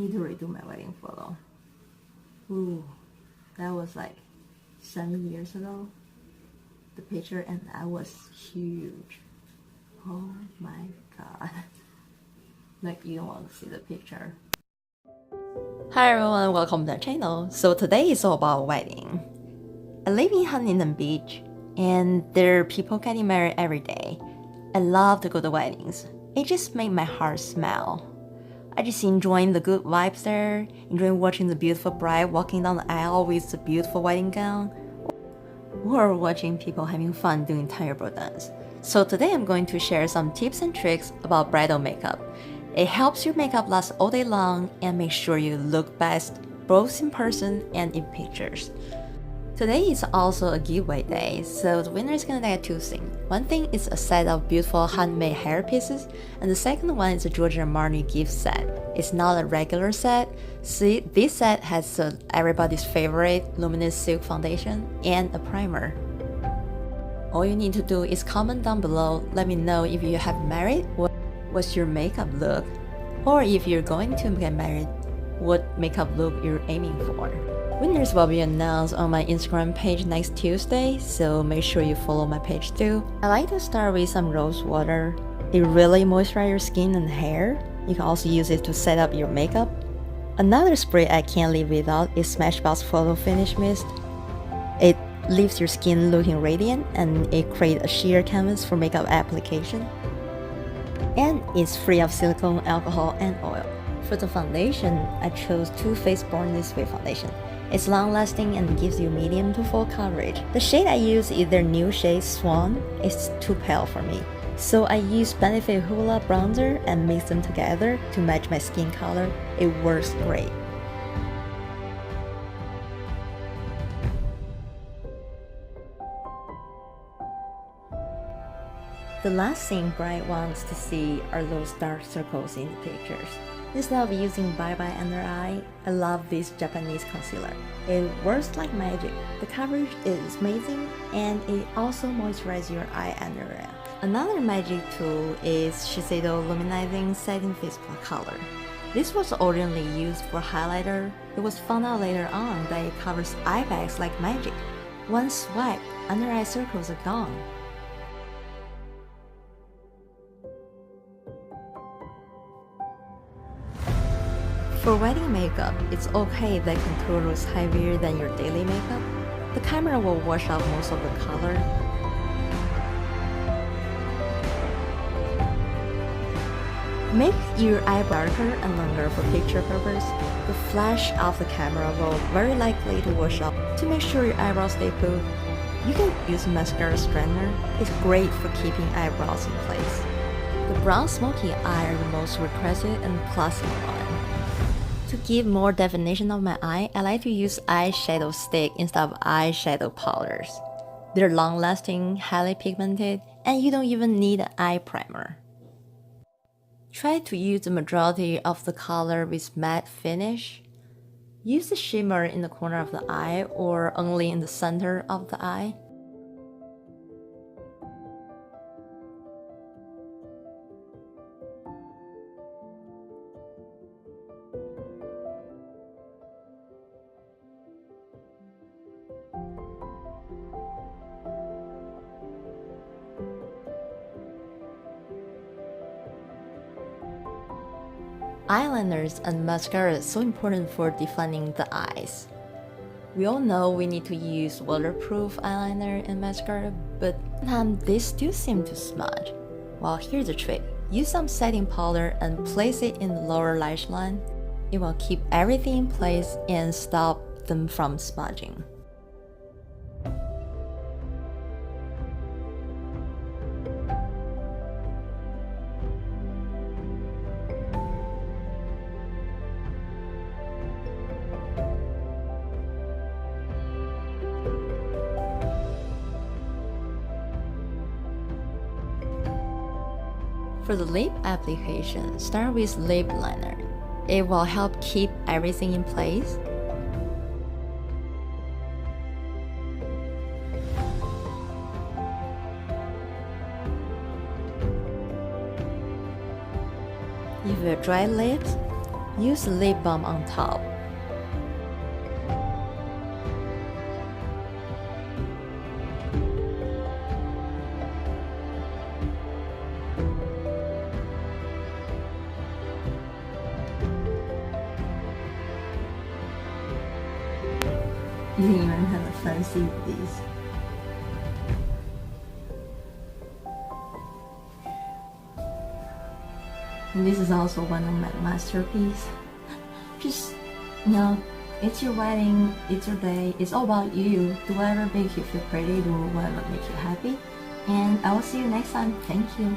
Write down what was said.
need to redo my wedding photo. Ooh, that was like 7 years ago. The picture, and I was huge. Oh my god. Like, you don't want to see the picture. Hi everyone, welcome to the channel. So today is all about wedding. I live in Huntington Beach, and there are people getting married every day. I love to go to weddings. It just makes my heart smile. I just enjoying the good vibes there, enjoying watching the beautiful bride walking down the aisle with the beautiful wedding gown, or watching people having fun doing table dance. So today I'm going to share some tips and tricks about bridal makeup. It helps your makeup last all day long and make sure you look best both in person and in pictures. Today is also a giveaway day, so the winner is gonna get two things. One thing is a set of beautiful handmade hair pieces, and the second one is a Giorgio Armani gift set. It's not a regular set. See, this set has everybody's favorite luminous silk foundation and a primer. All you need to do is comment down below, let me know if you have married, what's your makeup look, or if you're going to get married, what makeup look you're aiming for. Winners will be announced on my Instagram page next Tuesday, so make sure you follow my page too. I like to start with some rose water. It really moisturizes your skin and hair. You can also use it to set up your makeup. Another spray I can't live without is Smashbox Photo Finish Mist. It leaves your skin looking radiant, and it creates a sheer canvas for makeup application. And it's free of silicone, alcohol, and oil. For the foundation, I chose Too Faced Born This Way foundation. It's long-lasting and gives you medium to full coverage. The shade I use is their new shade Swan. It's too pale for me, so I use Benefit Hoola bronzer and mix them together to match my skin color. It works great. The last thing bride wants to see are those dark circles in the pictures. Instead of using Bye Bye under eye, I love this Japanese concealer. It works like magic. The coverage is amazing, and it also moisturizes your eye under it. Another magic tool is Shiseido Luminizing Setting Face Color. This was originally used for highlighter. It was found out later on that it covers eye bags like magic. One swipe, under eye circles are gone. For wedding makeup, it's okay that contour looks heavier than your daily makeup. The camera will wash out most of the color. Make your eye darker and longer for picture purpose. The flash of the camera will very likely to wash out. To make sure your eyebrows stay put, you can use mascara straightener. It's great for keeping eyebrows in place. The brown smoky eye are the most requested and classic one. To give more definition of my eye, I like to use eyeshadow stick instead of eyeshadow powders. They're long-lasting, highly pigmented, and you don't even need an eye primer. Try to use the majority of the color with matte finish. Use the shimmer in the corner of the eye or only in the center of the eye. Eyeliners and mascara are so important for defining the eyes. We all know we need to use waterproof eyeliner and mascara, but sometimes they still seem to smudge. Well, here's the trick. Use some setting powder and place it in the lower lash line. It will keep everything in place and stop them from smudging. For the lip application, start with lip liner. It will help keep everything in place. If you have dry lips, use lip balm on top. You can even have a fancy with these. And this is also one of my masterpieces. Just, you know, it's your wedding, it's your day, it's all about you. Do whatever makes you feel pretty, do whatever makes you happy. And I will see you next time. Thank you.